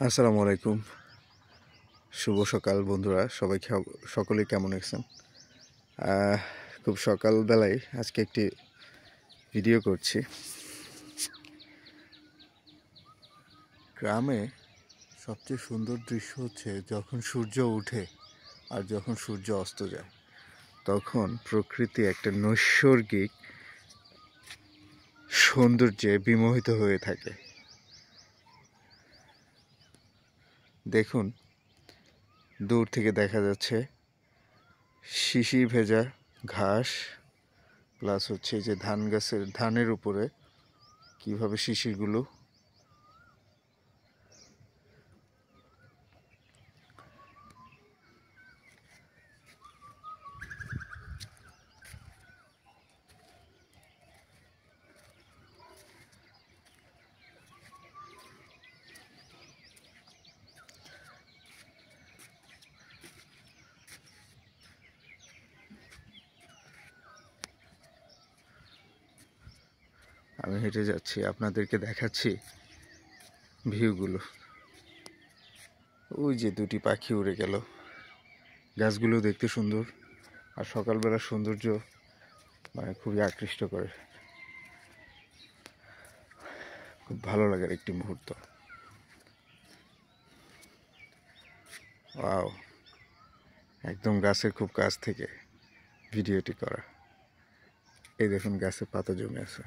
আসসালামু আলাইকুম। শুভ সকাল বন্ধুরা, সবাই সকলেই কেমন আছেন? খুব সকালবেলায় আজকে একটি ভিডিও করছি। গ্রামে সবচেয়ে সুন্দর দৃশ্য হচ্ছে যখন সূর্য ওঠে আর যখন সূর্য অস্ত যায়, তখন প্রকৃতি একটা নৈসর্গিক সৌন্দর্যে বিমোহিত হয়ে থাকে। দেখুন, দূর থেকে দেখা যাচ্ছে শিশির ভেজা ঘাস, প্লাস হচ্ছে যে ধানের উপরে কিভাবে শিশিরগুলো আমি হেঁটে যাচ্ছি, আপনাদেরকে দেখাচ্ছি ভিউগুলো। ওই যে দুটি পাখি উড়ে গেল। গাছগুলো দেখতে সুন্দর, আর সকালবেলার সৌন্দর্য খুবই আকৃষ্ট করে। খুব ভালো লাগার একটি মুহূর্ত। ওয়াও, একদম গাছের খুব কাছ থেকে ভিডিওটি করা। এই দেখুন, গাছে পাতা জমে আছে,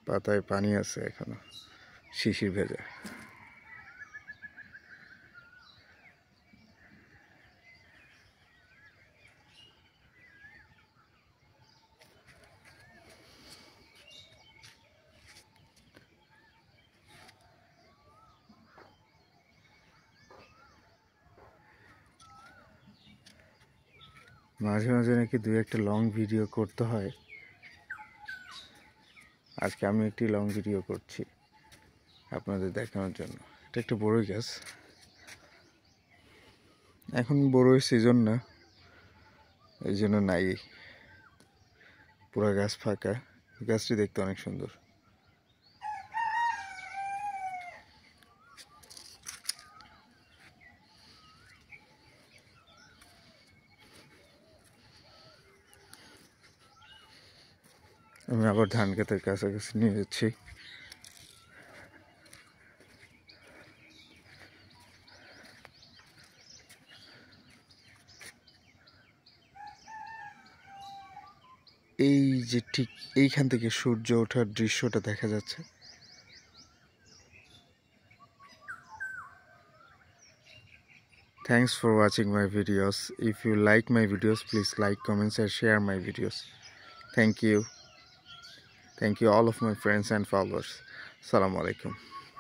পাতায় পানি আছে এখনো, শিশির ভেজা। মাঝে মাঝে নাকি দুই একটা লং ভিডিও করতে হয়। আজকে আমি একটি লং ভিডিও করছি আপনাদের দেখানোর জন্য। এটা একটা বড়ই গাছ, এখন বড়ই সিজন না, এই জন্য নাই, পুরো গাছ ফাঁকা। গাছটি দেখতে অনেক সুন্দর। আমি আবার ধান ক্ষেতের কাছাকাছি নিয়ে যাচ্ছি। এই যে ঠিক এইখান থেকে সূর্য ওঠার দৃশ্যটা দেখা যাচ্ছে। Thanks for watching my videos. If you like my videos, please like, comments and share my videos. Thank you all of my friends and followers. Assalamu alaikum.